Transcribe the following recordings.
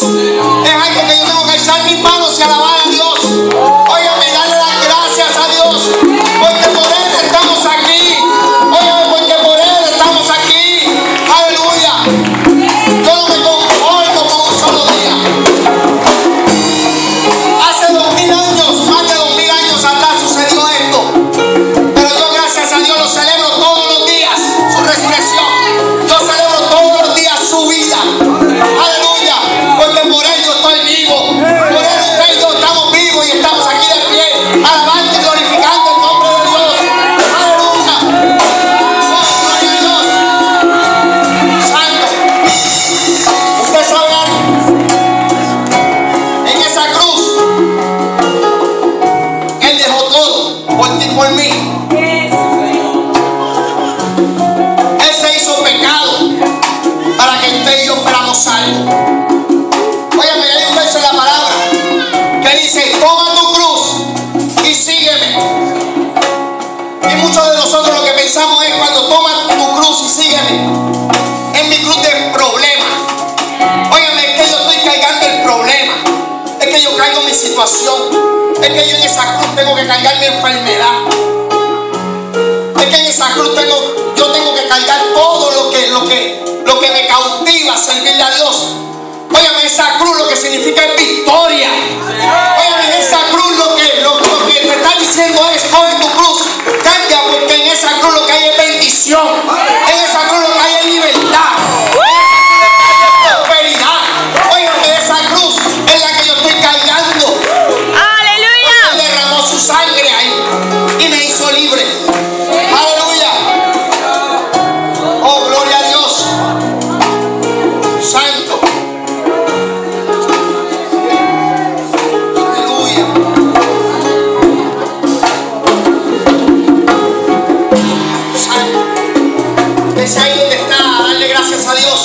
Es algo que yo tengo que alzar mis manos y alabar a Dios. Óyeme, darle las gracias a Dios. Porque por Él estamos aquí. Óyeme, porque por Él estamos aquí. Aleluya. Yo no me conformo con un solo día. Hace 2000 años, más de 2000 años atrás sucedió esto. Pero yo, gracias a Dios, lo celebro todos los días. Su resurrección. Yo celebro todos los días su vida. Aleluya. Porque por Él yo estoy vivo. Por Él usted y yo estamos vivos y estamos aquí de pie. Alabando y glorificando el nombre de Dios. Aleluya. Oh, gloria a Dios. Santo. Usted sabe algo. En esa cruz, Él dejó todo por ti y por mí. Él se hizo pecado para que usted y yo fuéramos salvos. Óyeme, hay un verso en la palabra que dice: toma tu cruz y sígueme. Y muchos de nosotros lo que pensamos es: cuando tomas tu cruz y sígueme, es mi cruz de problema. Óyeme, es que yo estoy cargando el problema, es que yo cargo mi situación, es que yo en esa cruz tengo que cargar mi enfermedad, es que en esa cruz yo tengo que cargar todo lo que me cautiva servirle a Dios. Óyeme, esa cruz lo que significa es victoria. Óyeme, esa cruz lo que te está diciendo es: coge tu cruz, carga, porque en esa cruz lo que hay es bendición. En esa cruz lo que hay es libertad. Prosperidad. Óyeme, esa cruz es la que yo estoy cargando. ¡Aleluya! Él derramó su sangre ahí y me hizo libre. Aleluya. Oh, gloria a Dios. Santo. Aleluya. Santo. Es ahí donde está. Darle gracias a Dios.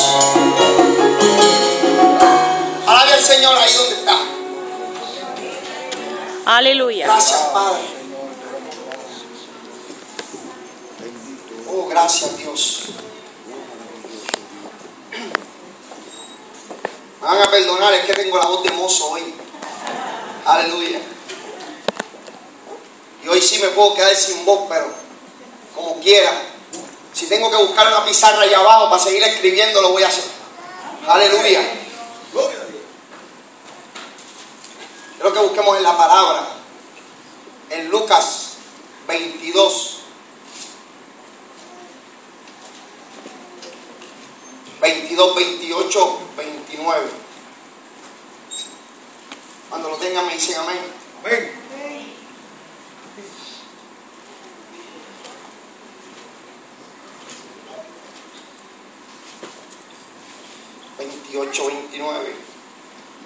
Alabe al Señor ahí donde está. Aleluya. Gracias, Padre. Oh, gracias, Dios. Me van a perdonar, es que tengo la voz de mozo hoy. Aleluya. Y hoy sí me puedo quedar sin voz, pero como quiera. Si tengo que buscar una pizarra allá abajo para seguir escribiendo, lo voy a hacer. Aleluya. Quiero que busquemos en la palabra, en Lucas 22. 22, 28, 29. Cuando lo tengan me dicen amén. Amén.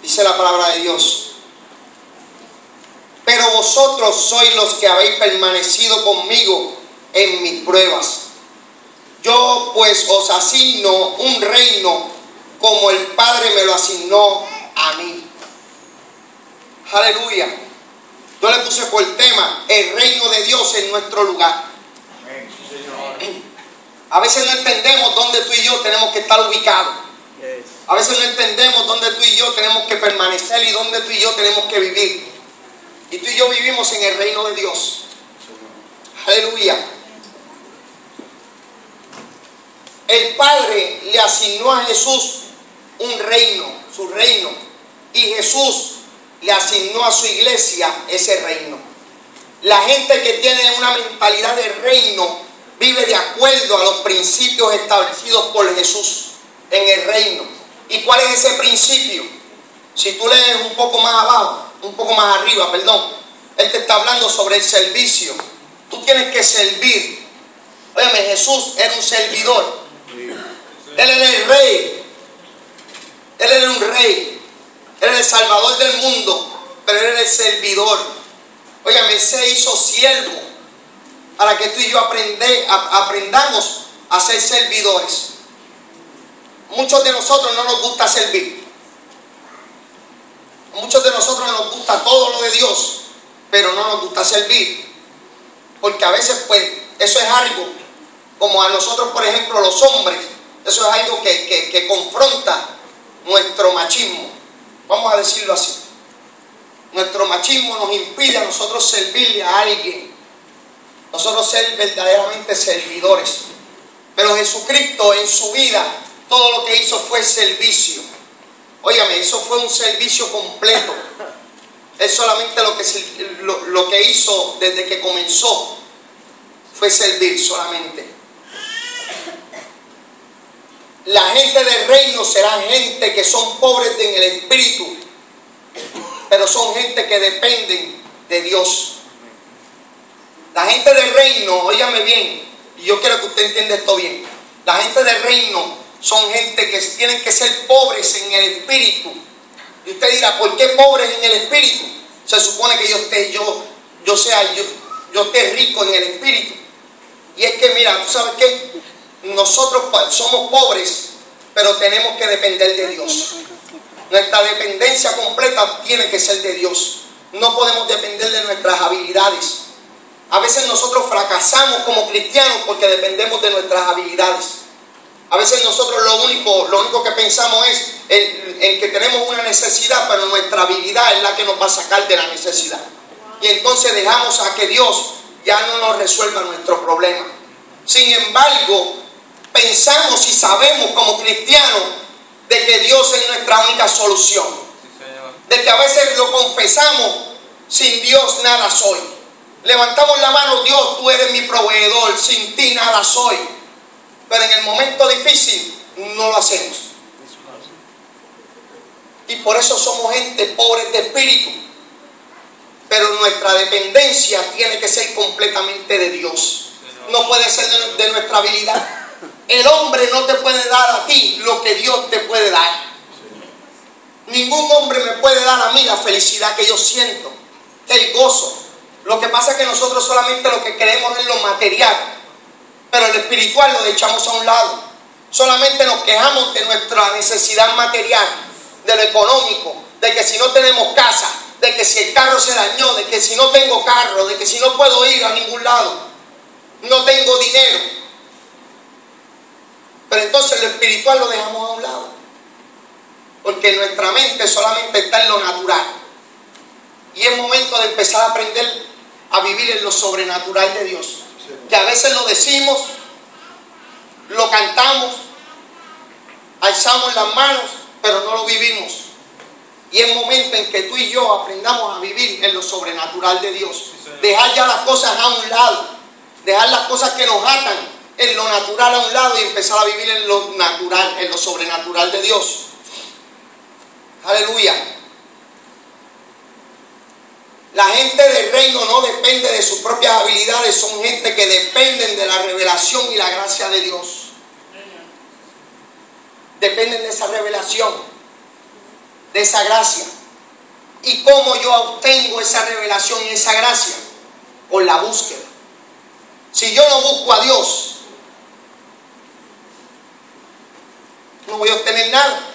Dice la palabra de Dios: pero vosotros sois los que habéis permanecido conmigo en mis pruebas. Yo pues os asigno un reino como el Padre me lo asignó a mí. Aleluya. Yo le puse por tema: el reino de Dios en nuestro lugar. A veces no entendemos dónde tú y yo tenemos que estar ubicados. A veces no entendemos dónde tú y yo tenemos que permanecer y dónde tú y yo tenemos que vivir. Y tú y yo vivimos en el reino de Dios. Aleluya. El Padre le asignó a Jesús un reino, su reino. Y Jesús le asignó a su iglesia ese reino. La gente que tiene una mentalidad de reino vive de acuerdo a los principios establecidos por Jesús en el reino. ¿Y cuál es ese principio? Si tú lees un poco más abajo, un poco más arriba, perdón, Él te está hablando sobre el servicio. Tú tienes que servir. Óyeme, Jesús era un servidor. Él era el rey. Él era un rey. Él era el salvador del mundo, pero Él era el servidor. Óyeme, Él se hizo siervo para que tú y yo aprendamos a ser servidores. Muchos de nosotros no nos gusta servir. Muchos de nosotros nos gusta todo lo de Dios, pero no nos gusta servir. Porque a veces, pues, eso es algo, como a nosotros, por ejemplo, los hombres, eso es algo que confronta nuestro machismo. vamos a decirlo así. Nuestro machismo nos impide a nosotros servirle a alguien. Nosotros ser verdaderamente servidores. Pero Jesucristo en su vida, todo lo que hizo fue servicio. Óigame, eso fue un servicio completo. Él solamente lo que hizo desde que comenzó fue servir solamente. La gente del reino será gente que son pobres en el espíritu, pero son gente que dependen de Dios. La gente del reino, óigame bien, y yo quiero que usted entienda esto bien. La gente del reino son gente que tienen que ser pobres en el espíritu. Y usted dirá, ¿por qué pobres en el espíritu? Se supone que yo esté rico en el espíritu. Y es que mira, ¿tú sabes qué? Nosotros somos pobres, pero tenemos que depender de Dios. Nuestra dependencia completa tiene que ser de Dios. No podemos depender de nuestras habilidades. A veces nosotros fracasamos como cristianos porque dependemos de nuestras habilidades. A veces nosotros lo único que pensamos es en que tenemos una necesidad, pero nuestra habilidad es la que nos va a sacar de la necesidad. Y entonces dejamos a que Dios ya no nos resuelva nuestro problema. Sin embargo, pensamos y sabemos como cristianos de que Dios es nuestra única solución. De que a veces lo confesamos, sin Dios nada soy. Levantamos la mano, Dios, tú eres mi proveedor, sin ti nada soy. Pero en el momento difícil no lo hacemos. Y por eso somos gente pobre de espíritu. Pero nuestra dependencia tiene que ser completamente de Dios. No puede ser de nuestra habilidad. El hombre no te puede dar a ti lo que Dios te puede dar. Ningún hombre me puede dar a mí la felicidad que yo siento, el gozo. Lo que pasa es que nosotros solamente lo que queremos es lo material, pero el espiritual lo echamos a un lado. Solamente nos quejamos de nuestra necesidad material, de lo económico, de que si no tenemos casa, de que si el carro se dañó, de que si no tengo carro, de que si no puedo ir a ningún lado, no tengo dinero. Pero entonces lo espiritual lo dejamos a un lado, porque nuestra mente solamente está en lo natural. Y es momento de empezar a aprender a vivir en lo sobrenatural de Dios. Que a veces lo decimos, lo cantamos, alzamos las manos, pero no lo vivimos. Y es momento en que tú y yo aprendamos a vivir en lo sobrenatural de Dios. Dejar ya las cosas a un lado, dejar las cosas que nos atan en lo natural a un lado y empezar a vivir en lo natural, en lo sobrenatural de Dios. Aleluya. La gente del reino no depende de sus propias habilidades, son gente que dependen de la revelación y la gracia de Dios. Dependen de esa revelación, de esa gracia. ¿Y cómo yo obtengo esa revelación y esa gracia? Con la búsqueda. Si yo no busco a Dios, no voy a obtener nada.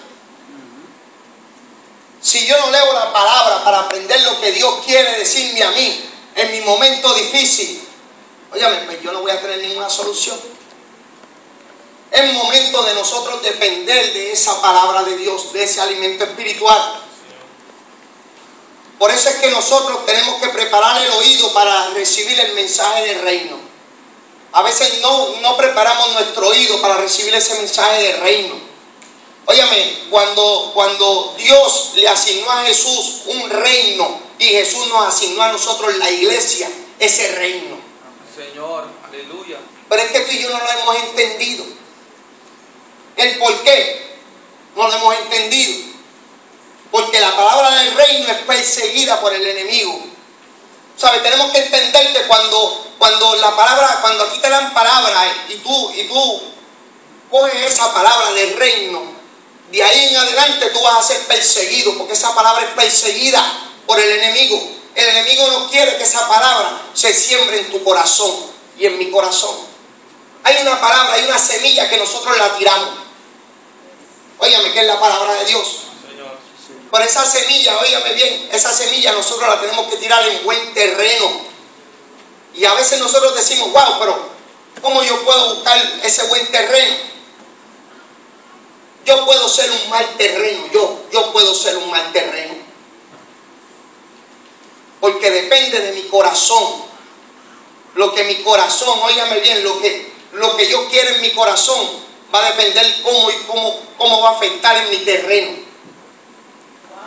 Si yo no leo la palabra para aprender lo que Dios quiere decirme a mí en mi momento difícil, óyame, pues yo no voy a tener ninguna solución. Es momento de nosotros depender de esa palabra de Dios, de ese alimento espiritual. Por eso es que nosotros tenemos que preparar el oído para recibir el mensaje del reino. A veces no preparamos nuestro oído para recibir ese mensaje del reino. Óyame, cuando Dios le asignó a Jesús un reino y Jesús nos asignó a nosotros la iglesia, ese reino. Señor, aleluya. Pero es que tú y yo no lo hemos entendido. ¿El por qué? No lo hemos entendido. Porque la palabra del reino es perseguida por el enemigo. ¿Sabes? Tenemos que entender que cuando aquí te dan palabra y tú coges esa palabra del reino, de ahí en adelante tú vas a ser perseguido, porque esa palabra es perseguida por el enemigo. El enemigo no quiere que esa palabra se siembre en tu corazón y en mi corazón. Hay una palabra, hay una semilla que nosotros la tiramos. Óigame, que es la palabra de Dios. Señor. Por esa semilla, óigame bien, esa semilla nosotros la tenemos que tirar en buen terreno. Y a veces nosotros decimos, wow, pero ¿cómo yo puedo buscar ese buen terreno? Yo puedo ser un mal terreno, yo puedo ser un mal terreno. Porque depende de mi corazón. Lo que mi corazón, óigame bien, lo que yo quiero en mi corazón va a depender cómo va a afectar en mi terreno.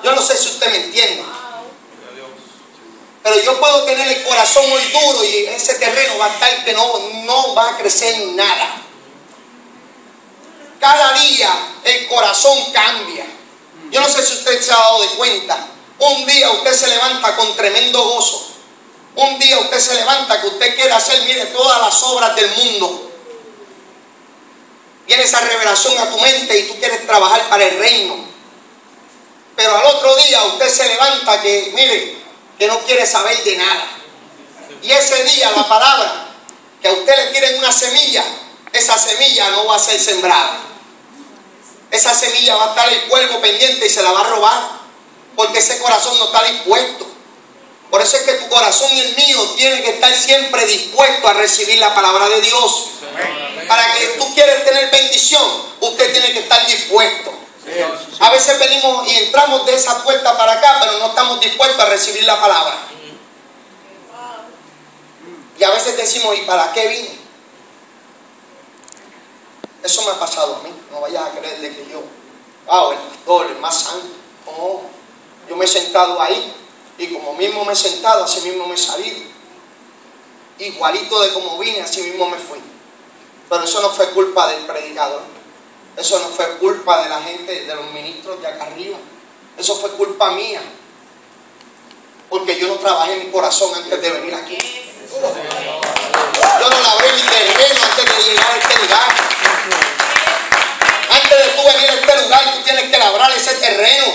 Yo no sé si usted me entiende. Pero yo puedo tener el corazón muy duro y ese terreno va a estar que no va a crecer nada. Cada día el corazón cambia. Yo no sé si usted se ha dado de cuenta. Un día usted se levanta con tremendo gozo. Un día usted se levanta que usted quiere hacer, mire, todas las obras del mundo. Viene esa revelación a tu mente y tú quieres trabajar para el reino. Pero al otro día usted se levanta que, mire, que no quiere saber de nada. Y ese día la palabra que a usted le tiren una semilla, esa semilla no va a ser sembrada. Esa semilla va a estar el cuervo pendiente y se la va a robar, porque ese corazón no está dispuesto. Por eso es que tu corazón y el mío tienen que estar siempre dispuestos a recibir la palabra de Dios. Para que tú quieres tener bendición, usted tiene que estar dispuesto. A veces venimos y entramos de esa puerta para acá, pero no estamos dispuestos a recibir la palabra. Y a veces decimos, ¿y para qué vine? Eso me ha pasado a mí. No vayas a creerle que yo, wow, el pastor, el más santo. No, yo me he sentado ahí y como mismo me he sentado, así mismo me he salido. Igualito de como vine, así mismo me fui. Pero eso no fue culpa del predicador. Eso no fue culpa de la gente, de los ministros de acá arriba. Eso fue culpa mía. Porque yo no trabajé en mi corazón antes de venir aquí. Yo no labré mi terreno antes de llegar a este lugar. Antes de tú venir a este lugar, tú tienes que labrar ese terreno.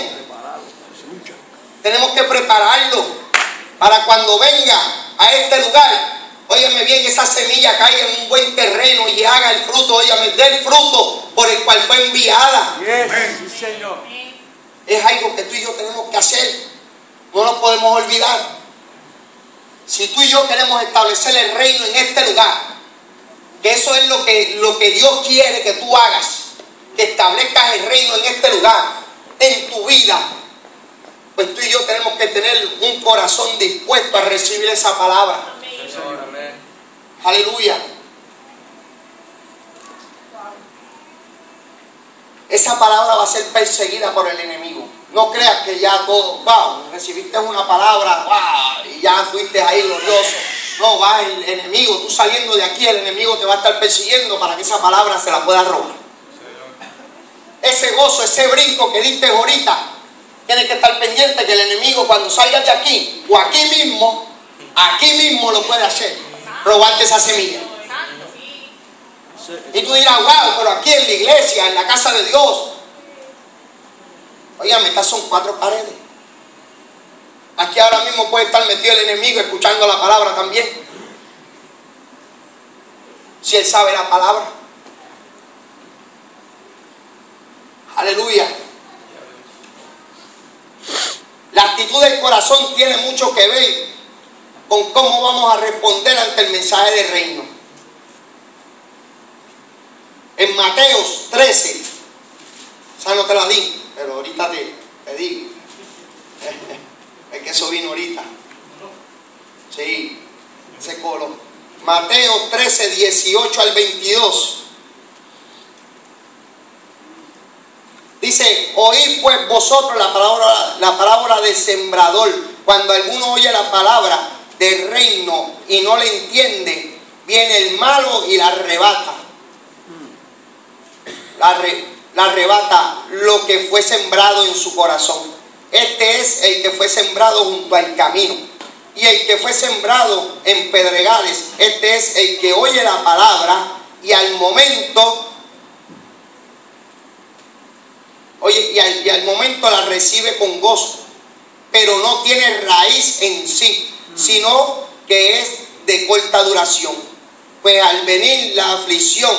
Tenemos que prepararlo para cuando venga a este lugar. Óyeme bien, esa semilla caiga en un buen terreno y haga el fruto, óyeme, dé el fruto por el cual fue enviada. Sí, Señor. Es algo que tú y yo tenemos que hacer. No lo podemos olvidar. Si tú y yo queremos establecer el reino en este lugar, que eso es lo que Dios quiere que tú hagas, que establezcas el reino en este lugar, en tu vida, pues tú y yo tenemos que tener un corazón dispuesto a recibir esa palabra. Amén. Aleluya. Esa palabra va a ser perseguida por el enemigo. No creas que ya todo, wow, recibiste una palabra, wow, y ya fuiste ahí glorioso. No, va el enemigo, tú saliendo de aquí, el enemigo te va a estar persiguiendo para que esa palabra se la pueda robar. Ese gozo, ese brinco que diste ahorita, tienes que estar pendiente que el enemigo cuando salgas de aquí, o aquí mismo lo puede hacer, robarte esa semilla. Y tú dirás, wow, pero aquí en la iglesia, en la casa de Dios. Oigan, estas son 4 paredes. Aquí ahora mismo puede estar metido el enemigo escuchando la palabra también. Si él sabe la palabra. Aleluya. La actitud del corazón tiene mucho que ver con cómo vamos a responder ante el mensaje del reino. En Mateos 13, o sea, no te la di, pero ahorita te digo. Es que eso vino ahorita. Sí, ese colo. Mateo 13, 18 al 22. Dice, oíd pues vosotros la parábola del sembrador. Cuando alguno oye la palabra del reino y no le entiende, viene el malo y la arrebata. La arrebata lo que fue sembrado en su corazón. Este es el que fue sembrado junto al camino. Y el que fue sembrado en pedregales, este es el que oye la palabra y al momento, y al momento la recibe con gozo, pero no tiene raíz en sí, sino que es de corta duración. Pues al venir la aflicción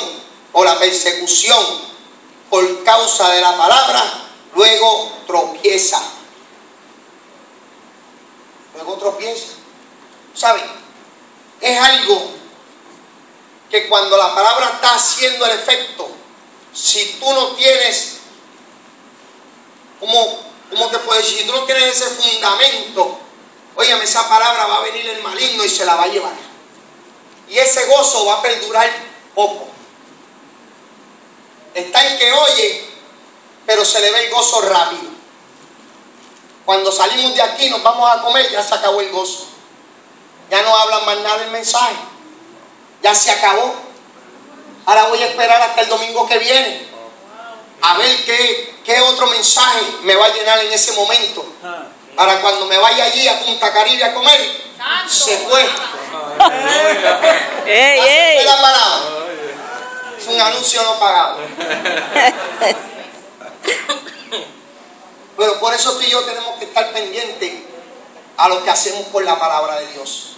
o la persecución por causa de la palabra, luego tropieza. ¿Saben? Es algo que cuando la palabra está haciendo el efecto, si tú no tienes ¿cómo te puedo decir? Si tú no tienes ese fundamento, óyeme, esa palabra va a venir el maligno y se la va a llevar. Y ese gozo va a perdurar poco. Está el que oye, pero se le ve el gozo rápido. Cuando salimos de aquí, nos vamos a comer, ya se acabó el gozo. Ya no hablan más nada del mensaje. Ya se acabó. Ahora voy a esperar hasta el domingo que viene a ver qué otro mensaje me va a llenar en ese momento. Para cuando me vaya allí a Punta Caribe a comer, se fue. ¡Ey! La palabra. Es un anuncio no pagado. Pero por eso tú y yo tenemos que estar pendientes a lo que hacemos por la palabra de Dios.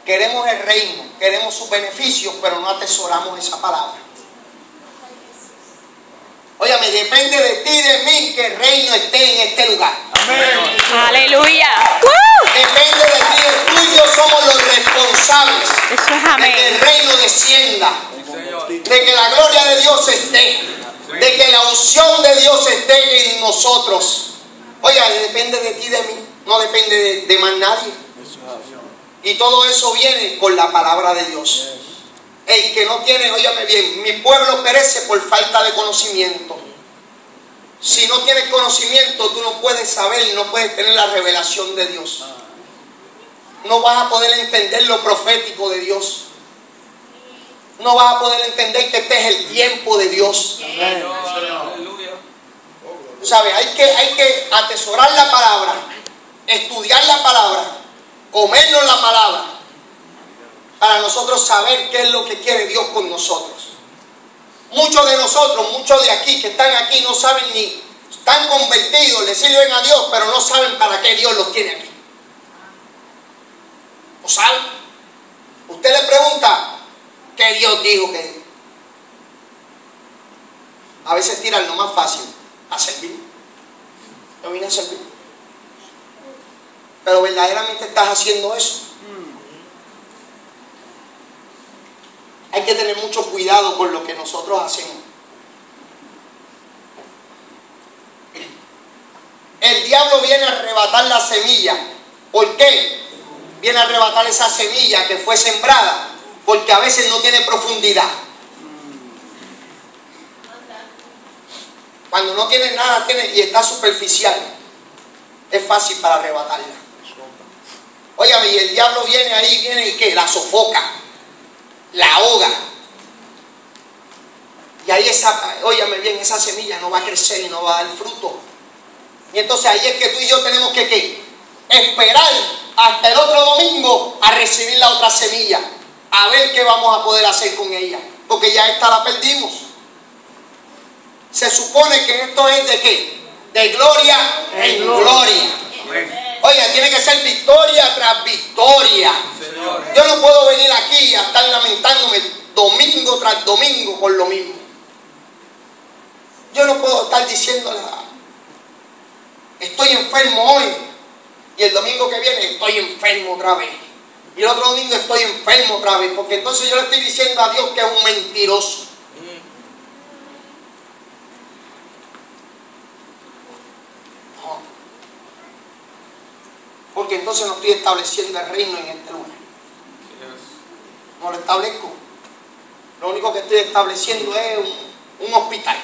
Queremos el reino, queremos sus beneficios, pero no atesoramos esa palabra. Óyame, depende de ti y de mí que el reino esté en este lugar. Amén. Aleluya. Depende de ti, tú y yo somos los responsables Eso es de amén. que el reino descienda, Sí, Señor. de que la gloria de Dios esté, de que la unción de Dios esté en nosotros. Oye, depende de ti y de mí, no depende de más nadie. Y todo eso viene con la palabra de Dios. El que no tiene, óyame bien, mi pueblo perece por falta de conocimiento. Si no tienes conocimiento, tú no puedes saber, no puedes tener la revelación de Dios. No vas a poder entender lo profético de Dios. No vas a poder entender que este es el tiempo de Dios. Aleluya. Tú sabes, hay que atesorar la palabra, estudiar la palabra, comernos la palabra, para nosotros saber qué es lo que quiere Dios con nosotros. Muchos de nosotros, muchos de aquí que están aquí no saben ni, están convertidos, le sirven a Dios, pero no saben para qué Dios los tiene aquí. ¿No saben? Usted le pregunta, ¿qué Dios dijo que? A veces tiran lo más fácil, a servir. Yo vine a servir. Pero verdaderamente estás haciendo eso. Hay que tener mucho cuidado con lo que nosotros hacemos. El diablo viene a arrebatar la semilla. ¿Por qué? Viene a arrebatar esa semilla que fue sembrada, porque a veces no tiene profundidad. Cuando no tiene nada y está superficial, es fácil para arrebatarla. Óyame, y el diablo viene y ¿qué? La sofoca, la ahoga. Y ahí óyame bien, esa semilla no va a crecer y no va a dar fruto. Y entonces ahí es que tú y yo tenemos que ¿qué? Esperar hasta el otro domingo a recibir la otra semilla, a ver qué vamos a poder hacer con ella, porque ya esta la perdimos. Se supone que esto es de ¿qué? De gloria en gloria. Oye, tiene que ser victoria tras victoria. Señor. Yo no puedo venir aquí a estar lamentándome domingo tras domingo por lo mismo. Yo no puedo estar diciéndole, estoy enfermo hoy, y el domingo que viene estoy enfermo otra vez, y el otro domingo estoy enfermo otra vez, porque entonces yo le estoy diciendo a Dios que es un mentiroso. No. Porque entonces no estoy estableciendo el reino en este lugar. No lo establezco. Lo único que estoy estableciendo es un hospital.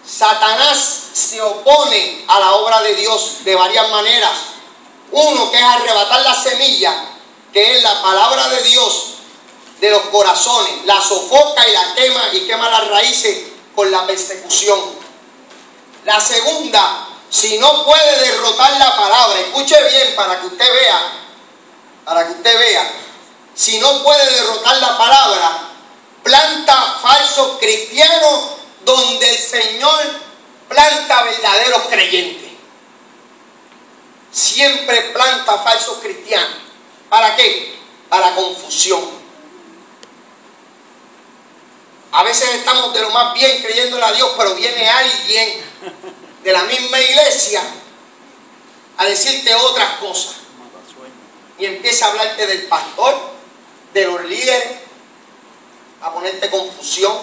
Satanás se opone a la obra de Dios de varias maneras. Uno, que es arrebatar la semilla, que es la palabra de Dios de los corazones. La sofoca y quema las raíces con la persecución. La segunda, si no puede derrotar la palabra, escuche bien para que usted vea, si no puede derrotar la palabra, planta falsos cristianos donde el Señor planta verdaderos creyentes. Siempre planta falsos cristianos. ¿Para qué? Para confusión. A veces estamos de lo más bien creyéndole a Dios, pero viene alguien de la misma iglesia a decirte otras cosas. Y empieza a hablarte del pastor, de los líderes, a ponerte confusión,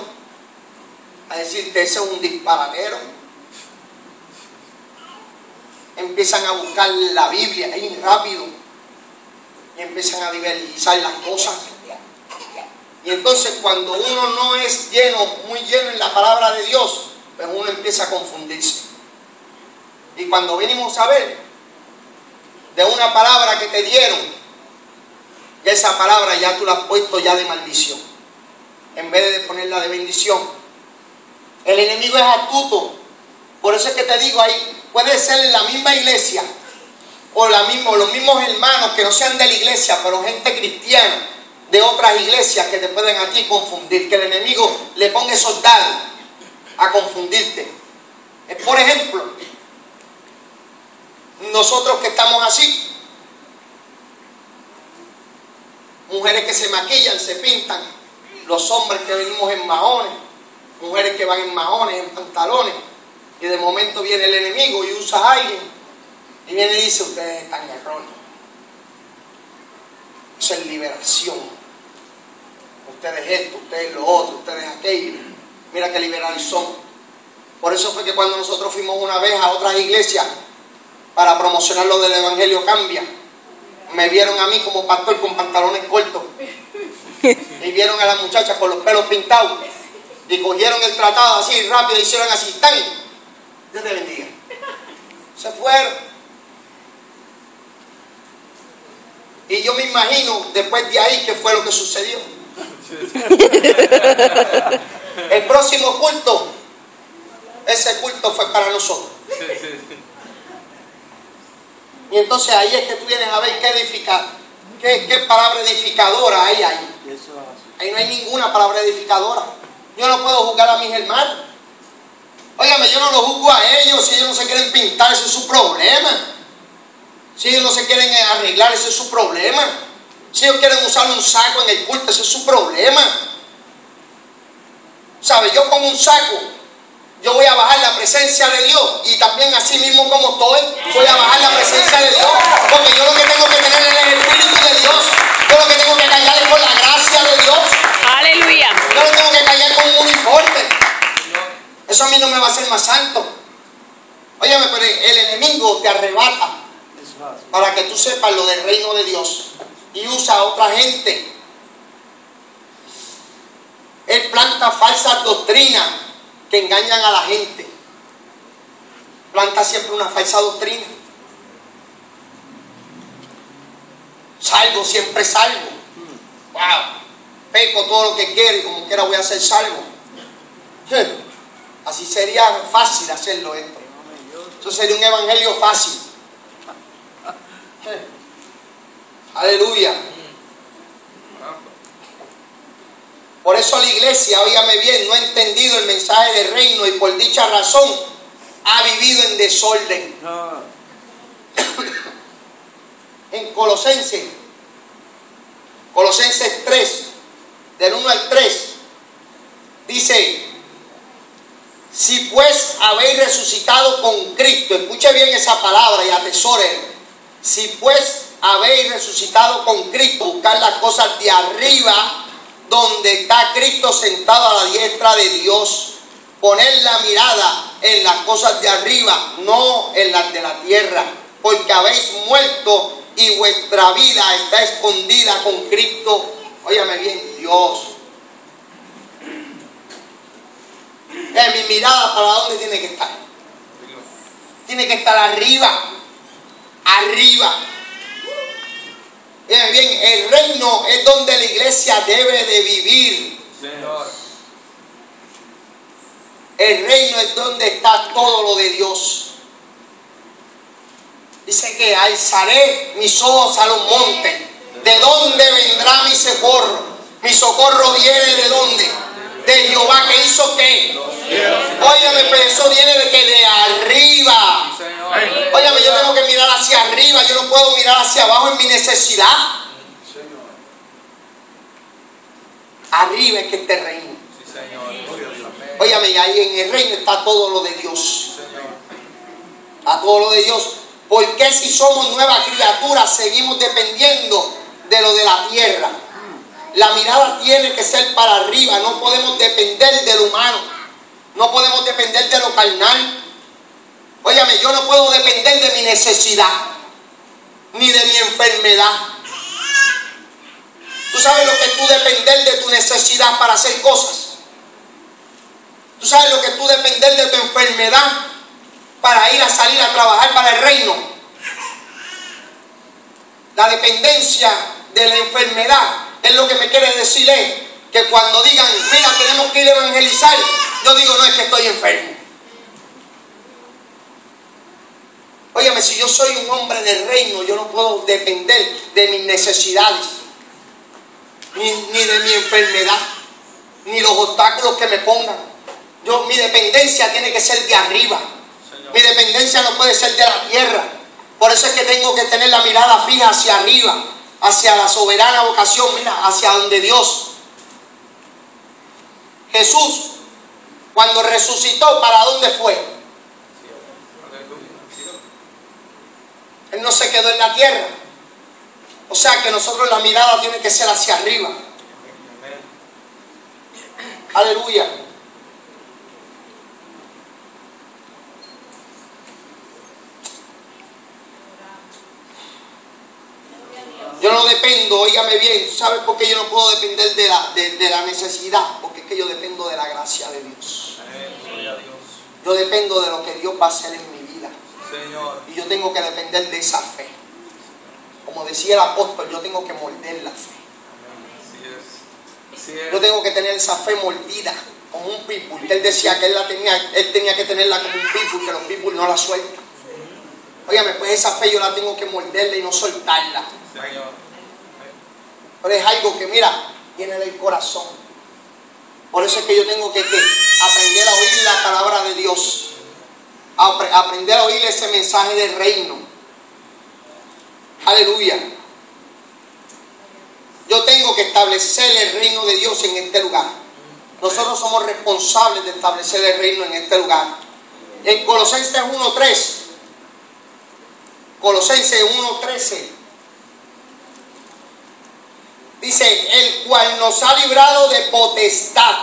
a decirte ese es un disparatero. Empiezan a buscar la Biblia ahí rápido y empiezan a divergizar las cosas. Y entonces cuando uno no es muy lleno en la palabra de Dios, pues uno empieza a confundirse. Y cuando venimos a ver de una palabra que te dieron, ya esa palabra ya tú la has puesto ya de maldición, en vez de ponerla de bendición. El enemigo es astuto. Por eso es que te digo, ahí puede ser en la misma iglesia o los mismos hermanos que no sean de la iglesia, pero gente cristiana de otras iglesias que te pueden a ti confundir, que el enemigo le ponga esos dados a confundirte. Por ejemplo, nosotros que estamos así, mujeres que se maquillan, se pintan, los hombres que venimos en mahones, mujeres que van en mahones, en pantalones, y de momento viene el enemigo y usa a alguien y viene y dice: ustedes están erróneos, eso es liberación, ustedes esto, ustedes lo otro, ustedes aquello, mira qué liberales son. Por eso fue que cuando nosotros fuimos una vez a otras iglesias para promocionar lo del Evangelio Cambia, me vieron a mí como pastor con pantalones cortos y vieron a las muchachas con los pelos pintados y cogieron el tratado así rápido y hicieron así, ¡tan! Dios te bendiga. Se fueron. Y yo me imagino después de ahí qué fue lo que sucedió. El próximo culto, ese culto fue para nosotros. Y entonces ahí es que tú vienes a ver qué palabra edificadora hay ahí. Ahí no hay ninguna palabra edificadora. Yo no puedo juzgar a mis hermanos. Óigame, yo no los juzgo a ellos. Si ellos no se quieren pintar, ese es su problema. Si ellos no se quieren arreglar, ese es su problema. Si ellos quieren usar un saco en el culto, ese es su problema. ¿Sabe? Yo con un saco, yo voy a bajar la presencia de Dios. Y también así mismo como estoy, voy a bajar la presencia de Dios. Porque yo lo que tengo que tener es el Espíritu de Dios. Yo lo que tengo que callar es con la gracia de Dios. Aleluya. Yo lo tengo que callar con un uniforme. Eso a mí no me va a hacer más santo. Óyeme, pero el enemigo te arrebata para que tú sepas lo del reino de Dios y usa a otra gente. Él planta falsas doctrinas que engañan a la gente. Planta siempre una falsa doctrina. Salvo, siempre salvo. Wow. Peco todo lo que quiero y como quiera voy a ser salvo. Así sería fácil hacerlo esto. Eso sería un evangelio fácil. Aleluya. Por eso la iglesia, óigame bien, no ha entendido el mensaje del reino y por dicha razón ha vivido en desorden. En Colosenses 3, del 1 al 3, dice: si pues habéis resucitado con Cristo, escuche bien esa palabra y atesore. Si pues habéis resucitado con Cristo, buscar las cosas de arriba, donde está Cristo sentado a la diestra de Dios. Poner la mirada en las cosas de arriba, no en las de la tierra, porque habéis muerto y vuestra vida está escondida con Cristo. Óyame bien, Dios. Mi mirada, ¿para dónde tiene que estar? Tiene que estar arriba. Arriba. Bien, el reino es donde la iglesia debe de vivir. Señor. El reino es donde está todo lo de Dios. Dice que alzaré mis ojos a los montes. ¿De dónde vendrá mi socorro? Mi socorro viene ¿de dónde? De Jehová, que hizo qué. Óyame, pero eso viene de arriba. Óyame, yo tengo que mirar hacia arriba. Yo no puedo mirar hacia abajo en mi necesidad. Arriba es que está el reino. Óyame, y ahí en el reino está todo lo de Dios. Está todo lo de Dios. ¿Por qué si somos nuevas criaturas seguimos dependiendo de lo de la tierra? La mirada tiene que ser para arriba. No podemos depender del humano. No podemos depender de lo carnal. Óyame, yo no puedo depender de mi necesidad, ni de mi enfermedad. ¿Tú sabes lo que es tú depender de tu necesidad para hacer cosas? ¿Tú sabes lo que es tú depender de tu enfermedad para ir a salir a trabajar para el reino? La dependencia de la enfermedad es lo que me quiere decir es que cuando digan, mira, tenemos que ir a evangelizar, yo digo, no, es que estoy enfermo. Óyeme, si yo soy un hombre del reino, yo no puedo depender de mis necesidades, ni de mi enfermedad, ni los obstáculos que me pongan. Mi dependencia tiene que ser de arriba. Señor. Mi dependencia no puede ser de la tierra. Por eso es que tengo que tener la mirada fija hacia arriba, hacia la soberana vocación, mira, hacia donde Dios. Jesús, cuando resucitó, ¿para dónde fue? Él no se quedó en la tierra. O sea que nosotros la mirada tiene que ser hacia arriba. Aleluya. Yo no dependo, óigame bien, ¿sabes por qué yo no puedo depender de la necesidad? Porque es que yo dependo de la gracia de Dios. Yo dependo de lo que Dios va a hacer en mi vida. Señor. Y yo tengo que depender de esa fe. Como decía el apóstol, yo tengo que morder la fe. Así es. Yo tengo que tener esa fe mordida, como un pitbull. Él decía que él tenía que tenerla como un pitbull, que los pitbull no la sueltan. Óigame, pues esa fe yo la tengo que morderla y no soltarla. Pero es algo que, mira, viene del corazón. Por eso es que yo tengo que aprender a oír la palabra de Dios. Aprender a oír ese mensaje del reino. Aleluya. Yo tengo que establecer el reino de Dios en este lugar. Nosotros somos responsables de establecer el reino en este lugar. En Colosenses 1:3, Colosenses 1:13, dice, el cual nos ha librado de potestad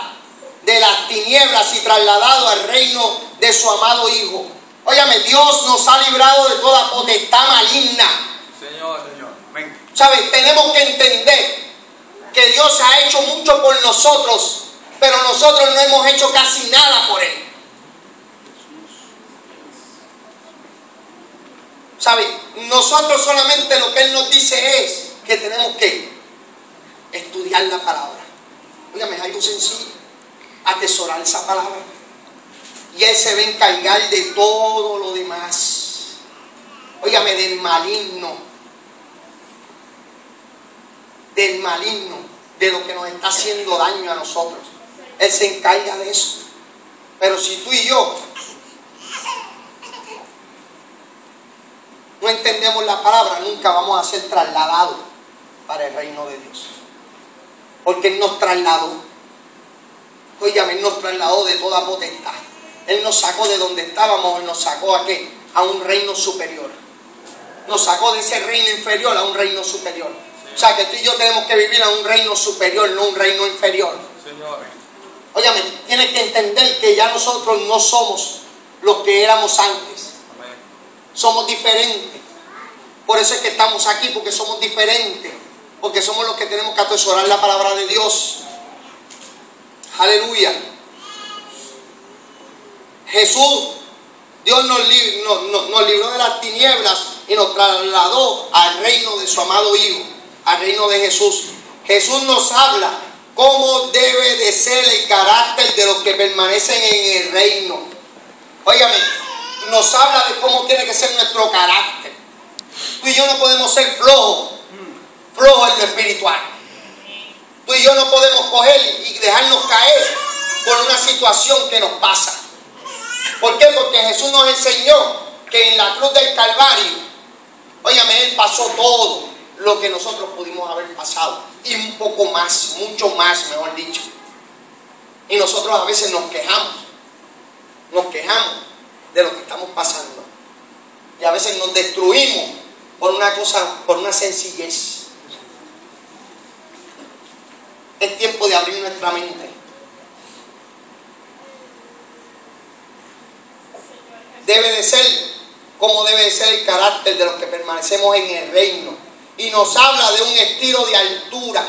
de las tinieblas y trasladado al reino de su amado Hijo. Óyame, Dios nos ha librado de toda potestad maligna. Señor. ¿Sabes? Tenemos que entender que Dios ha hecho mucho por nosotros, pero nosotros no hemos hecho casi nada por Él. ¿Sabes? Nosotros solamente lo que Él nos dice es que tenemos que estudiar la palabra. Óigame, es algo sencillo. Atesorar esa palabra. Y Él se va a encargar de todo lo demás. Óigame, del maligno, de lo que nos está haciendo daño a nosotros. Él se encarga de eso. Pero si tú y yo no entendemos la palabra, nunca vamos a ser trasladados para el reino de Dios. Porque Él nos trasladó. Óigame, Él nos trasladó de toda potestad. Él nos sacó de donde estábamos, Él nos sacó ¿a qué? A un reino superior. Nos sacó de ese reino inferior a un reino superior. O sea que tú y yo tenemos que vivir a un reino superior, no un reino inferior. Señor. Óyame, tienes que entender que ya nosotros no somos los que éramos antes. Amén. Somos diferentes. Por eso es que estamos aquí, porque somos diferentes. Porque somos los que tenemos que atesorar la palabra de Dios. Aleluya. Jesús, Dios nos libró de las tinieblas y nos trasladó al reino de su amado Hijo, al reino de Jesús. Jesús nos habla cómo debe de ser el carácter de los que permanecen en el reino. Óigame, nos habla de cómo tiene que ser nuestro carácter. Tú y yo no podemos ser flojos en lo espiritual. Tú y yo no podemos coger y dejarnos caer por una situación que nos pasa. ¿Por qué? Porque Jesús nos enseñó que en la cruz del Calvario, óyame, Él pasó todo lo que nosotros pudimos haber pasado. Y un poco más, mucho más, mejor dicho. Y nosotros a veces nos quejamos de lo que estamos pasando. Y a veces nos destruimos por una cosa, por una sencillez. Es tiempo de abrir nuestra mente. Debe de ser como debe de ser el carácter de los que permanecemos en el reino. Y nos habla de un estilo de altura.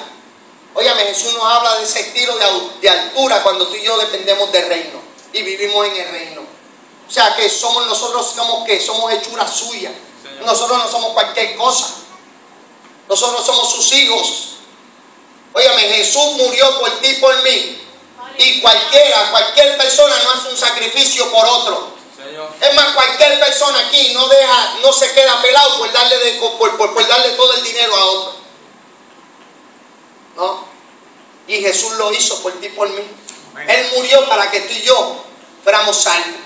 Óyame, Jesús nos habla de ese estilo de altura cuando tú y yo dependemos del reino y vivimos en el reino. O sea que nosotros somos hechuras suyas. Nosotros no somos cualquier cosa. Nosotros somos sus hijos. Óyame, Jesús murió por ti y por mí. Y cualquier persona no hace un sacrificio por otro. Es más, cualquier persona aquí no se queda pelado por darle todo el dinero a otro. ¿No? Y Jesús lo hizo por ti y por mí. Él murió para que tú y yo fuéramos salvos.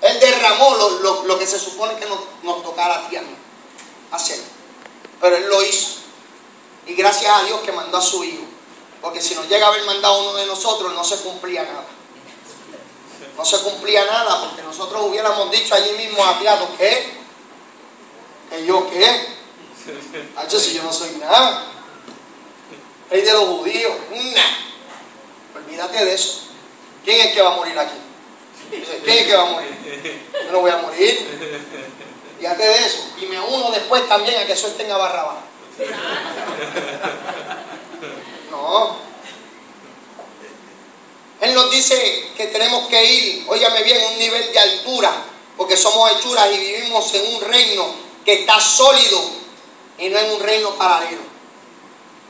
Él derramó lo que se supone que nos tocara a ti y a mí hacer. Pero Él lo hizo. Y gracias a Dios que mandó a su Hijo. Porque si nos llega a haber mandado uno de nosotros, no se cumplía nada. No se cumplía nada, porque nosotros hubiéramos dicho allí mismo a Pilato, ¿qué? ¿Que yo qué? Hacho, si yo no soy nada. Rey de los judíos, nada. Olvídate de eso. ¿Quién es que va a morir aquí? ¿Quién es que va a morir? Yo no voy a morir. Fíjate de eso. Y me uno después también a que suelten a Barrabás. No. Él nos dice que tenemos que ir, óyame bien, a un nivel de altura, porque somos hechuras y vivimos en un reino que está sólido y no en un reino paralelo.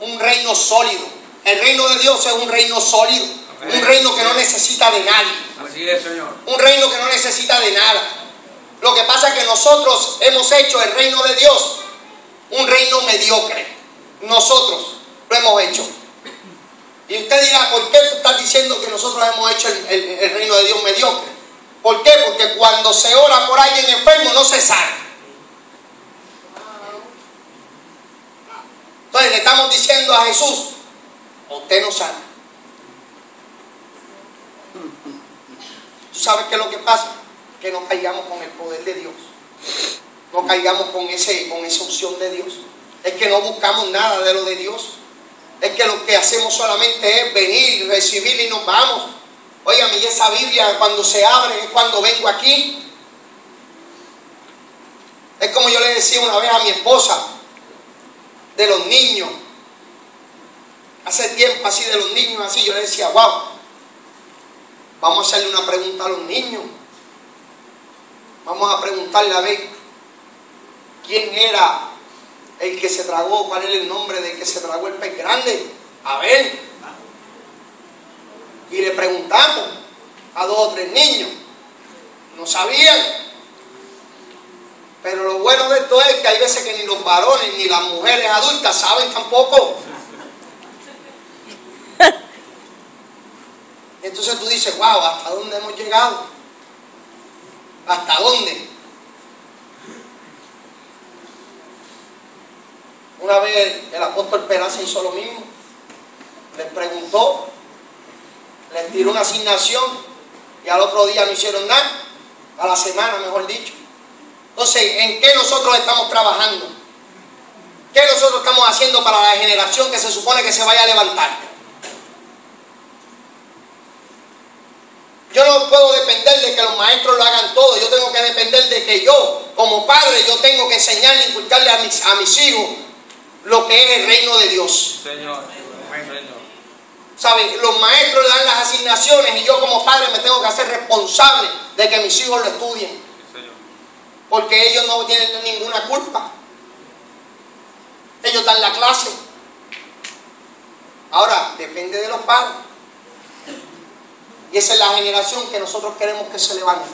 Un reino sólido. El reino de Dios es un reino sólido. Un reino que no necesita de nadie. Así es, Señor. Un reino que no necesita de nada. Lo que pasa es que nosotros hemos hecho el reino de Dios un reino mediocre. Nosotros lo hemos hecho. Y usted dirá, ¿por qué tú estás diciendo que nosotros hemos hecho el reino de Dios mediocre? ¿Por qué? Porque cuando se ora por alguien enfermo no se sana. Entonces le estamos diciendo a Jesús, usted no sana. ¿Tú sabes qué es lo que pasa? Que no caigamos con el poder de Dios. No caigamos con esa opción de Dios. Es que no buscamos nada de lo de Dios. Es que lo que hacemos solamente es venir, recibir y nos vamos. Óigame, y esa Biblia cuando se abre es cuando vengo aquí. Es como yo le decía una vez a mi esposa, de los niños. Hace tiempo así, de los niños así, yo le decía, wow, vamos a hacerle una pregunta a los niños. Vamos a preguntarle a ver quién era el que se tragó, cuál era el nombre del que se tragó el pez grande. A ver. Y le preguntamos a 2 o 3 niños. No sabían. Pero lo bueno de esto es que hay veces que ni los varones ni las mujeres adultas saben tampoco. Entonces tú dices, wow, ¿hasta dónde hemos llegado? ¿Hasta dónde? Una vez el apóstol Peraza hizo lo mismo. Les preguntó, les tiró una asignación y al otro día no hicieron nada. A la semana, mejor dicho. Entonces, ¿en qué nosotros estamos trabajando? ¿Qué nosotros estamos haciendo para la generación que se supone que se vaya a levantar? Yo no puedo depender de que los maestros lo hagan todo. Yo tengo que depender de que yo, como padre, yo tengo que enseñarle, inculcarle a mis hijos lo que es el reino de Dios. Señor. ¿Saben? Los maestros le dan las asignaciones y yo como padre me tengo que hacer responsable de que mis hijos lo estudien. Porque ellos no tienen ninguna culpa. Ellos dan la clase. Ahora, depende de los padres. Y esa es la generación que nosotros queremos que se levante.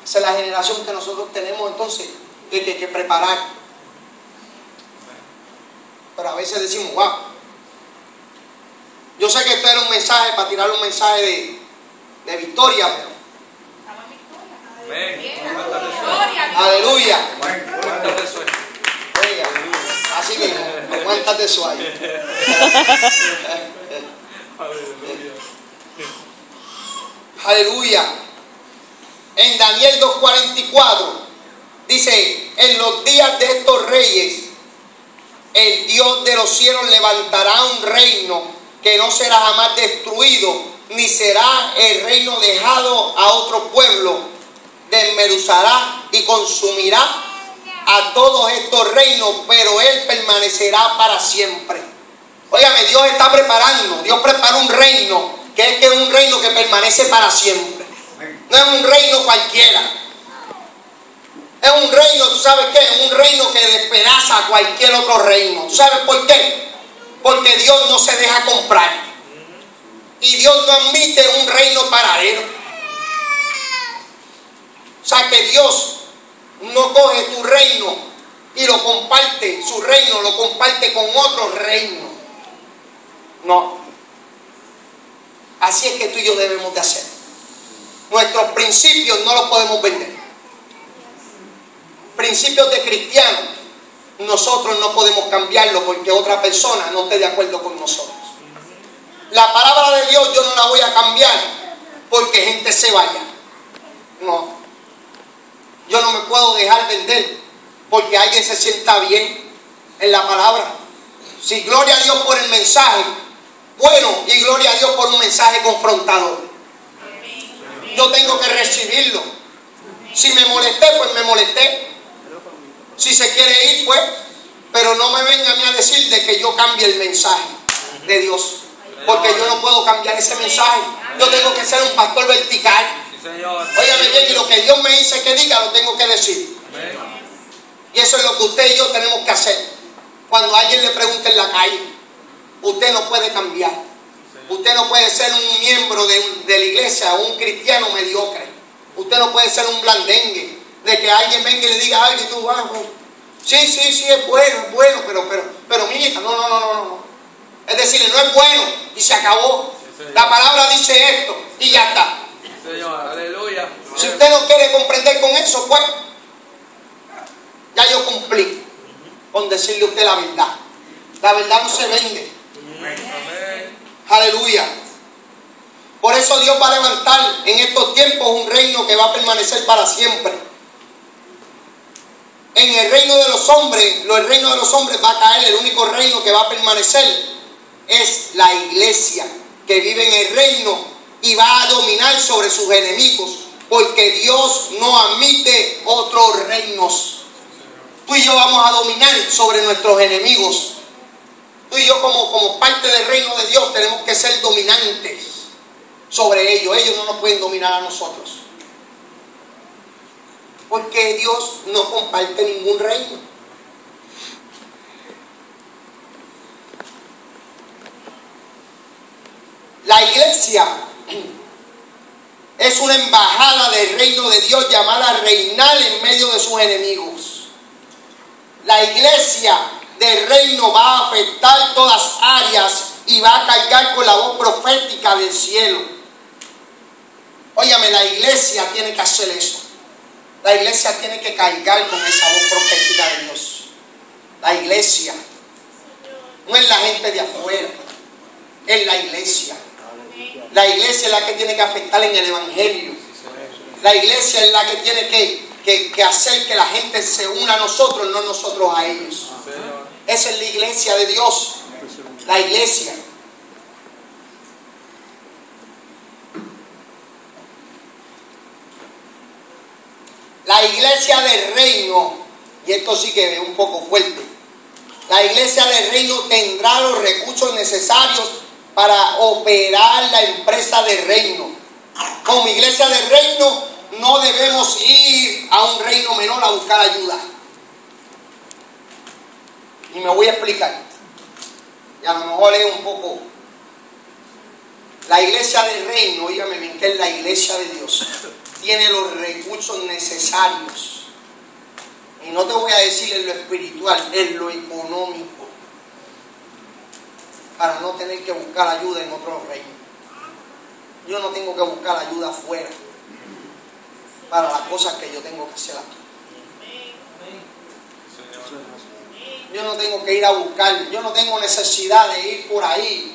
Esa es la generación que nosotros tenemos entonces que preparar. Pero a veces decimos, wow. Yo sé que esto era un mensaje para tirar un mensaje de victoria, pero aleluya. Oiga, así mismo, aguántate eso ahí. Aleluya. En Daniel 2:44 dice, en los días de estos reyes, el Dios de los cielos levantará un reino que no será jamás destruido, ni será el reino dejado a otro pueblo. Desmenuzará y consumirá a todos estos reinos, pero Él permanecerá para siempre. Óigame, Dios está preparando, Dios preparó un reino, que es un reino que permanece para siempre. No es un reino cualquiera. Es un reino, ¿tú sabes qué? Es un reino que despedaza a cualquier otro reino. ¿Tú sabes por qué? Porque Dios no se deja comprar. Y Dios no admite un reino paralelo. O sea que Dios no coge tu reino y lo comparte, su reino lo comparte con otro reino. No. Así es que tú y yo debemos de hacer. Nuestros principios no los podemos vender. Principios de cristianos, nosotros no podemos cambiarlo porque otra persona no esté de acuerdo con nosotros. La palabra de Dios yo no la voy a cambiar porque gente se vaya. No. Yo no me puedo dejar vender porque alguien se sienta bien en la palabra. Si gloria a Dios por el mensaje, bueno, y gloria a Dios por un mensaje confrontador. Yo tengo que recibirlo. Si me molesté, pues me molesté. Si se quiere ir, pues, pero no me venga a mí a decir de que yo cambie el mensaje de Dios, porque yo no puedo cambiar ese mensaje. Yo tengo que ser un pastor vertical. Óyame bien, y lo que Dios me dice que diga, lo tengo que decir. Y eso es lo que usted y yo tenemos que hacer. Cuando alguien le pregunte en la calle, usted no puede cambiar. Usted no puede ser un miembro de la iglesia o un cristiano mediocre. Usted no puede ser un blandengue. De que alguien venga y le diga algo y tú vas, sí, es bueno, pero mi hija, no. Es decir, no es bueno y se acabó. La palabra dice esto y ya está. Señor, aleluya. Si usted no quiere comprender con eso, pues, ya yo cumplí con decirle a usted la verdad. La verdad no se vende. Amén. Aleluya. Por eso Dios va a levantar en estos tiempos un reino que va a permanecer para siempre. En el reino de los hombres, el reino de los hombres va a caer. El único reino que va a permanecer es la iglesia, que vive en el reino y va a dominar sobre sus enemigos, porque Dios no admite otros reinos. Tú y yo vamos a dominar sobre nuestros enemigos. Tú y yo como parte del reino de Dios tenemos que ser dominantes sobre ellos. Ellos no nos pueden dominar a nosotros. Porque Dios no comparte ningún reino. La iglesia es una embajada del reino de Dios llamada a reinar en medio de sus enemigos. La iglesia del reino va a afectar todas áreas y va a cargar con la voz profética del cielo. Óyame, la iglesia tiene que hacer eso. La iglesia tiene que cargar con esa voz profética de Dios. La iglesia. No es la gente de afuera. Es la iglesia. La iglesia es la que tiene que afectar en el evangelio. La iglesia es la que tiene que hacer que la gente se una a nosotros, no nosotros a ellos. Esa es la iglesia de Dios. La iglesia. La iglesia del reino, y esto sí que es un poco fuerte, la iglesia del reino tendrá los recursos necesarios para operar la empresa del reino. Como iglesia del reino no debemos ir a un reino menor a buscar ayuda. Y me voy a explicar. Y a lo mejor es un poco. La iglesia del reino, óigame bien, que es la iglesia de Dios, tiene los recursos necesarios. Y no te voy a decir en lo espiritual, en lo económico, para no tener que buscar ayuda en otros reinos. Yo no tengo que buscar ayuda afuera para las cosas que yo tengo que hacer aquí. Yo no tengo que ir a buscar, yo no tengo necesidad de ir por ahí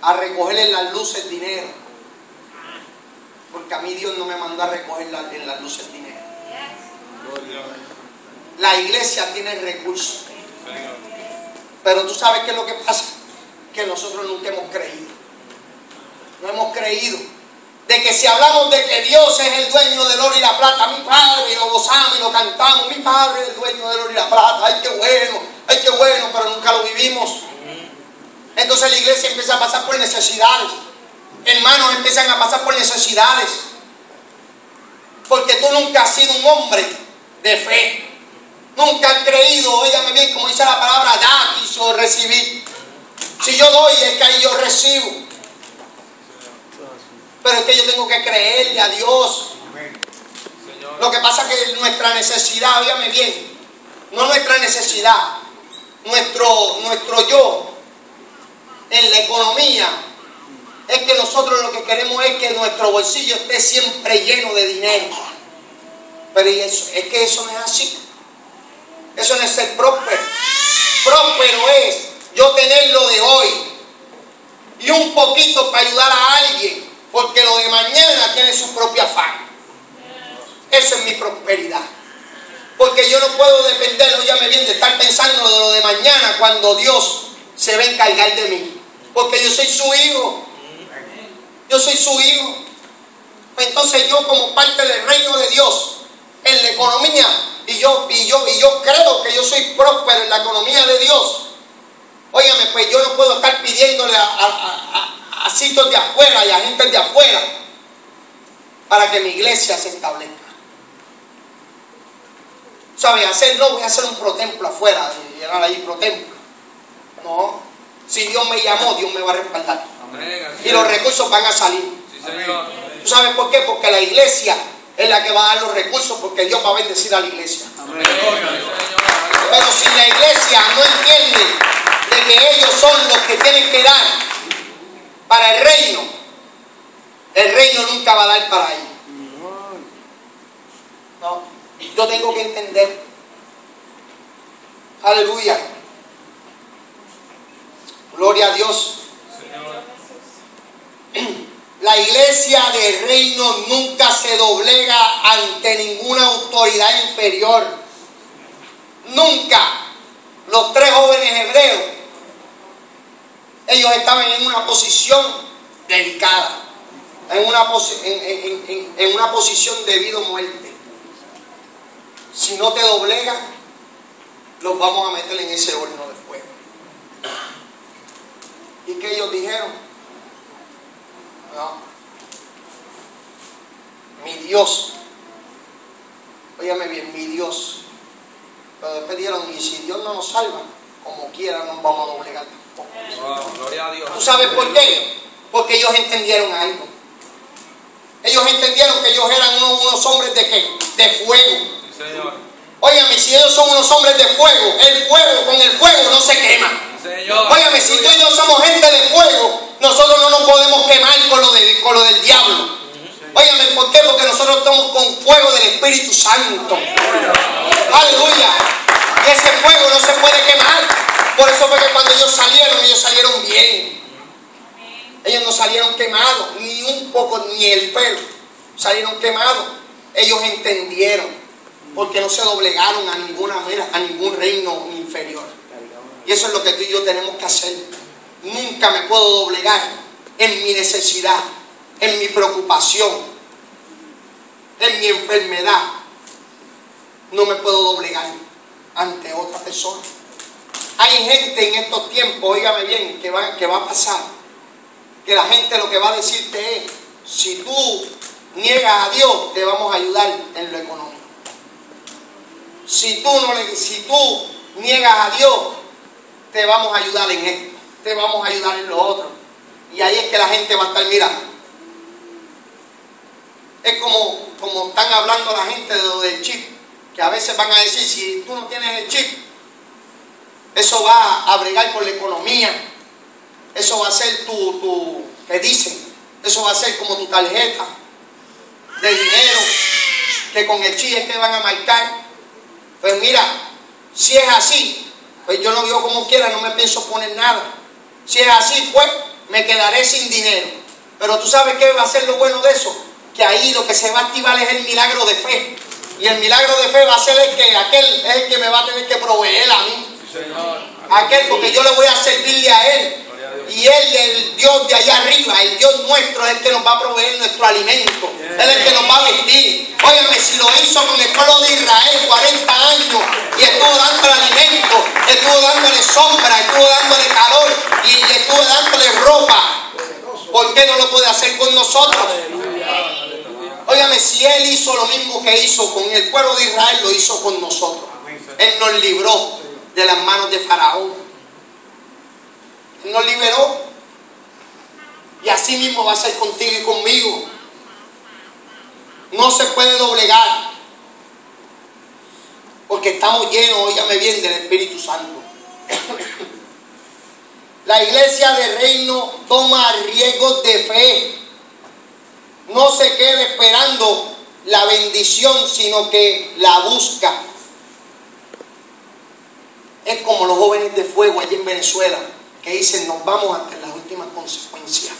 a recoger en las luces dinero, porque a mí Dios no me mandó a recoger en las luces dinero. La iglesia tiene recursos. Pero tú sabes qué es lo que pasa, que nosotros nunca hemos creído. No hemos creído de que si hablamos de que Dios es el dueño del oro y la plata, mi Padre, y lo gozamos y lo cantamos, mi Padre es el dueño del oro y la plata, ay qué bueno, pero nunca lo vivimos. Entonces la iglesia empieza a pasar por necesidades. Hermanos empiezan a pasar por necesidades. Porque tú nunca has sido un hombre de fe. Nunca has creído, óigame bien, como dice la palabra, dar quiso recibir. Si yo doy es que ahí yo recibo. Pero es que yo tengo que creerle a Dios. Lo que pasa es que nuestra necesidad, óigame bien, no nuestra necesidad, nuestro yo en la economía, es que nosotros lo que queremos es que nuestro bolsillo esté siempre lleno de dinero. Pero es que eso no es así. Eso no es ser próspero. Próspero es yo tener lo de hoy y un poquito para ayudar a alguien, porque lo de mañana tiene su propia afán. Eso es mi prosperidad. Porque yo no puedo depender, óyame bien, de estar pensando de lo de mañana cuando Dios se va a encargar de mí. Porque yo soy su hijo. Yo soy su hijo. Entonces yo, como parte del reino de Dios en la economía, y yo creo que yo soy próspero en la economía de Dios, óyame, pues yo no puedo estar pidiéndole a sitios de afuera y a gente de afuera para que mi iglesia se establezca. ¿Sabes? No voy a hacer un protemplo afuera, llegar ahí protemplo. No. Si Dios me llamó, Dios me va a respaldar. Amén. Y los recursos van a salir. Sí, Señor. ¿Tú sabes por qué? Porque la iglesia es la que va a dar los recursos, porque Dios va a bendecir a la iglesia. Amén. Pero si la iglesia no entiende de que ellos son los que tienen que dar para el reino nunca va a dar para ellos. No. Yo tengo que entender. Aleluya. Gloria a Dios. La iglesia del reino nunca se doblega ante ninguna autoridad inferior. Nunca. Los 3 jóvenes hebreos, ellos estaban en una posición delicada, en una posición de vida o muerte. Si no te doblegas, los vamos a meter en ese horno de fuego. ¿Y qué ellos dijeron? No. Mi Dios. Óyame bien, mi Dios. Pero después dijeron, y si Dios no nos salva, como quiera nos vamos a doblegar tampoco. Wow, gloria a Dios. ¿Tú sabes por qué? Porque ellos entendieron algo. Ellos entendieron que ellos eran unos hombres de ¿qué? De fuego. Señor. Óyame, si ellos son unos hombres de fuego, con el fuego no se quema. Señor. Óyame, si tú y yo somos gente de fuego, nosotros no nos podemos quemar con lo del diablo. Óyame, ¿por qué? Porque nosotros estamos con fuego del Espíritu Santo. Aleluya. Y ese fuego no se puede quemar. Por eso fue que cuando ellos salieron bien. Ellos no salieron quemados, ni un poco, ni el pelo. Salieron quemados. Ellos entendieron. Porque no se doblegaron a ningún reino inferior. Y eso es lo que tú y yo tenemos que hacer. Nunca me puedo doblegar en mi necesidad, en mi preocupación, en mi enfermedad. No me puedo doblegar ante otra persona. Hay gente en estos tiempos, óigame bien, que va a pasar, que la gente lo que va a decirte es, si tú niegas a Dios, te vamos a ayudar en lo económico. Si tú niegas a Dios, te vamos a ayudar en esto, te vamos a ayudar en lo otro. Y ahí es que la gente va a estar mirando. Es como están hablando la gente de lo del chip, que a veces van a decir, si tú no tienes el chip, eso va a bregar con la economía, eso va a ser ¿qué dicen? Eso va a ser como tu tarjeta de dinero, que con el chip es que van a marcar. Pues mira, si es así, pues yo no, yo como quiera no me pienso poner nada. Si es así, pues me quedaré sin dinero. Pero tú sabes qué va a ser lo bueno de eso, que ahí lo que se va a activar es el milagro de fe. Y el milagro de fe va a ser aquel es el que me va a tener que proveer a mí. Señor. Aquel, porque yo le voy a servirle a Él. Y Él, el Dios de allá arriba, el Dios nuestro, es el que nos va a proveer nuestro alimento. Él es el que nos va a vestir. Óigame, si lo hizo con el pueblo de Israel 40 años y estuvo dándole alimento, estuvo dándole sombra, estuvo dándole calor y estuvo dándole ropa, ¿por qué no lo puede hacer con nosotros? Óigame, si Él hizo lo mismo que hizo con el pueblo de Israel, lo hizo con nosotros. Él nos libró de las manos de Faraón. Él nos liberó. Y así mismo va a ser contigo y conmigo. No se puede doblegar. Porque estamos llenos, óigame bien, del Espíritu Santo. La iglesia del reino toma riesgos de fe. No se queda esperando la bendición, sino que la busca. Es como los jóvenes de fuego allí en Venezuela, que dicen, nos vamos hasta las últimas consecuencias.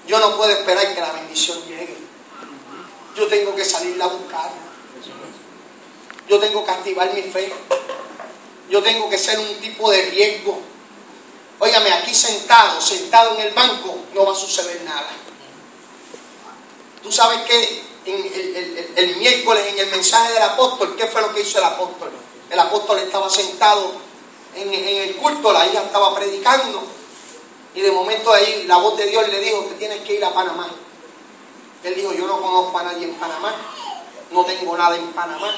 Yo no puedo esperar que la bendición llegue. Yo tengo que salirla a buscar. Yo tengo que activar mi fe. Yo tengo que ser un tipo de riesgo. Óigame, aquí sentado en el banco, no va a suceder nada. Tú sabes que el miércoles en el mensaje del apóstol, ¿qué fue lo que hizo el apóstol? El apóstol estaba sentado en el culto, la hija estaba predicando y de momento ahí la voz de Dios le dijo que tienes que ir a Panamá. Él dijo, yo no conozco a nadie en Panamá, no tengo nada en Panamá,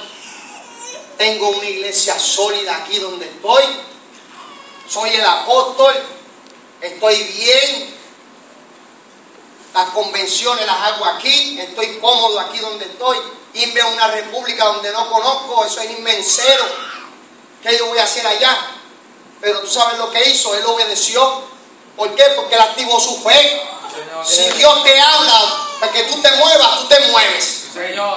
tengo una iglesia sólida aquí donde estoy, soy el apóstol, estoy bien, las convenciones las hago aquí, estoy cómodo aquí donde estoy. Irme a una república donde no conozco, eso es inmensero. ¿Qué yo voy a hacer allá? Pero tú sabes lo que hizo, él obedeció. ¿Por qué? Porque él activó su fe. Si Dios te habla para que tú te muevas, tú te mueves.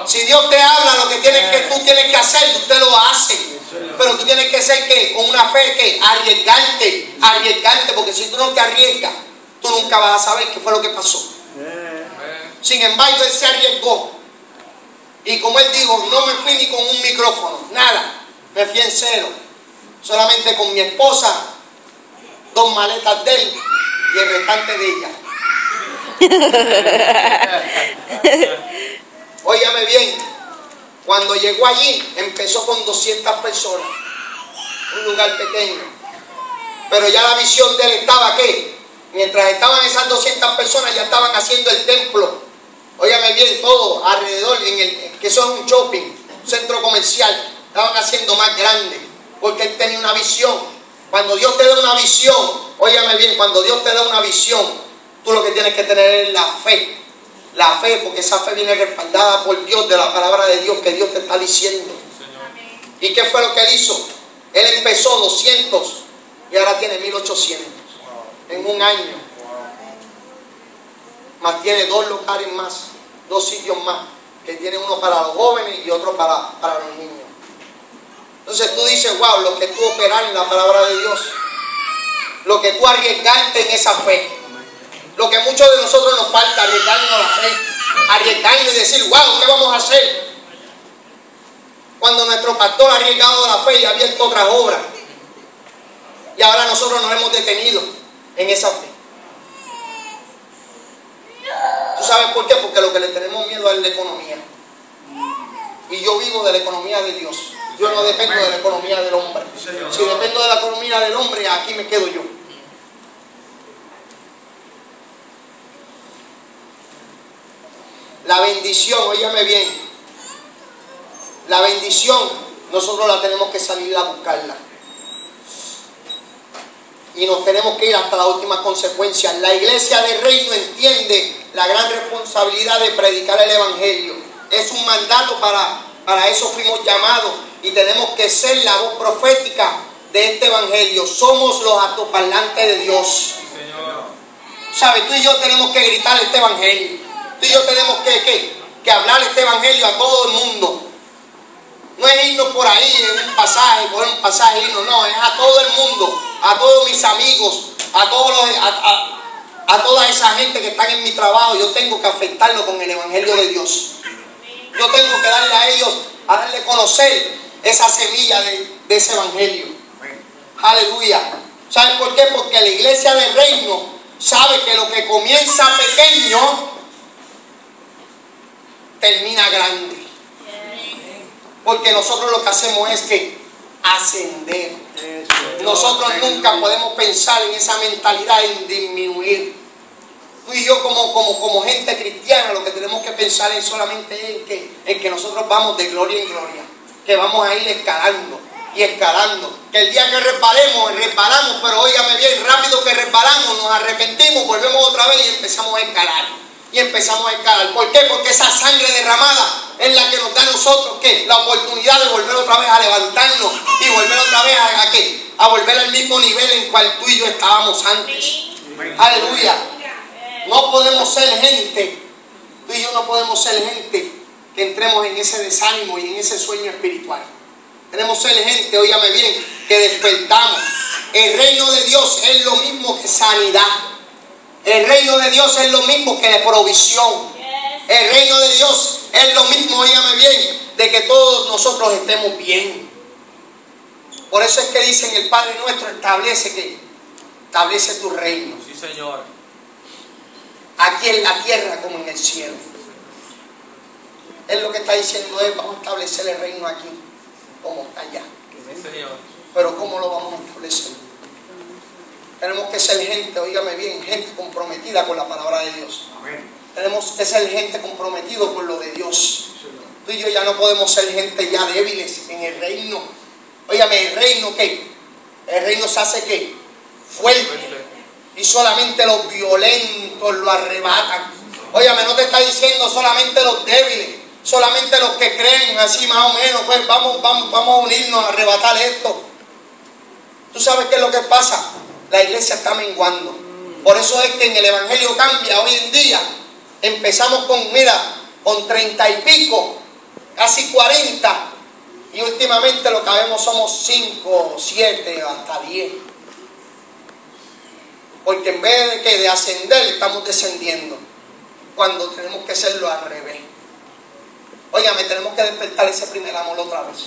Si Dios te habla lo que tú tienes que hacer, usted lo hace. Pero tú tienes que ser que con una fe que arriesgarte, porque si tú no te arriesgas, tú nunca vas a saber qué fue lo que pasó. Sin embargo, él se arriesgó. Y como él dijo, no me fui ni con un micrófono, nada. Me fui en cero. Solamente con mi esposa, 2 maletas de él y el restante de ella. Óigame bien, cuando llegó allí, empezó con 200 personas. Un lugar pequeño. Pero ya la visión de él estaba que, mientras estaban esas 200 personas, ya estaban haciendo el templo. Óigame bien, todo alrededor, que eso es un shopping, un centro comercial, estaban haciendo más grande, porque él tenía una visión. Cuando Dios te da una visión, óigame bien, cuando Dios te da una visión, tú lo que tienes que tener es la fe. La fe, porque esa fe viene respaldada por Dios, de la palabra de Dios que Dios te está diciendo. ¿Y qué fue lo que él hizo? Él empezó 200 y ahora tiene 1800 en un año. Más tiene 2 locales más, 2 sitios más, que tiene uno para los jóvenes y otro para los niños. Entonces tú dices, wow, lo que tú operar en la palabra de Dios, lo que tú arriesgarte en esa fe, lo que muchos de nosotros nos falta, arriesgarnos a la fe, arriesgarnos y decir, wow, ¿qué vamos a hacer? Cuando nuestro pastor ha arriesgado la fe y ha abierto otras obras, y ahora nosotros nos hemos detenido en esa fe. ¿Tú sabes por qué? Porque lo que le tenemos miedo es la economía. Y yo vivo de la economía de Dios. Yo no dependo de la economía del hombre. Si dependo de la economía del hombre, aquí me quedo yo. La bendición, óyame bien. La bendición, nosotros la tenemos que salir a buscarla. Y nos tenemos que ir hasta las últimas consecuencias. La iglesia del reino entiende la gran responsabilidad de predicar el evangelio. Es un mandato, para eso fuimos llamados y tenemos que ser la voz profética de este evangelio. Somos los altoparlantes de Dios. ¿Sabes? Tú y yo tenemos que gritar este evangelio. Tú y yo tenemos que hablar este evangelio a todo el mundo. No es irnos por ahí en un pasaje, por un pasaje irnos, no, es a todo el mundo, a todos mis amigos, a toda esa gente que están en mi trabajo. Yo tengo que afectarlo con el evangelio de Dios. Yo tengo que darle a ellos, a darle a conocer esa semilla de ese evangelio. Aleluya. ¿Saben por qué? Porque la iglesia del reino sabe que lo que comienza pequeño termina grande. Porque nosotros lo que hacemos es que ascender. Nosotros nunca podemos pensar en esa mentalidad en disminuir. Tú y yo como gente cristiana lo que tenemos que pensar es solamente en que nosotros vamos de gloria en gloria. Que vamos a ir escalando y escalando. Que el día que resbalamos, pero óigame bien, rápido que resbalamos, nos arrepentimos, volvemos otra vez y empezamos a escalar. Y empezamos a escalar. ¿Por qué? Porque esa sangre derramada es la que nos da a nosotros ¿qué? La oportunidad de volver otra vez a levantarnos y volver otra vez a ¿qué? A volver al mismo nivel en cual tú y yo estábamos antes. Aleluya. No podemos ser gente, tú y yo no podemos ser gente que entremos en ese desánimo y en ese sueño espiritual. Tenemos que ser gente, óigame bien, que despertamos. El reino de Dios es lo mismo que sanidad. El reino de Dios es lo mismo que provisión. El reino de Dios es lo mismo, óigame bien, de que todos nosotros estemos bien. Por eso es que dicen el Padre nuestro, establece tu reino. Sí, Señor. Aquí en la tierra como en el cielo. Es lo que está diciendo él, vamos a establecer el reino aquí, como está allá. Sí, Señor. Pero ¿cómo lo vamos a establecer? Tenemos que ser gente, óigame bien, gente comprometida con la palabra de Dios. Amén. Tenemos que ser gente comprometido con lo de Dios. Tú y yo ya no podemos ser gente ya débiles en el reino. Óigame, ¿el reino qué? El reino se hace ¿qué? Fuerte. Y solamente los violentos lo arrebatan. Óyame, no te está diciendo solamente los débiles, solamente los que creen así más o menos, pues vamos a unirnos a arrebatar esto. ¿Tú sabes qué es lo que pasa? La iglesia está menguando. Por eso es que en el evangelio cambia hoy en día. Empezamos con 30 y pico, casi 40. Y últimamente lo que vemos somos 5, 7, hasta 10. Porque en vez de ascender, estamos descendiendo. Cuando tenemos que hacerlo al revés. Óigame, tenemos que despertar ese primer amor otra vez.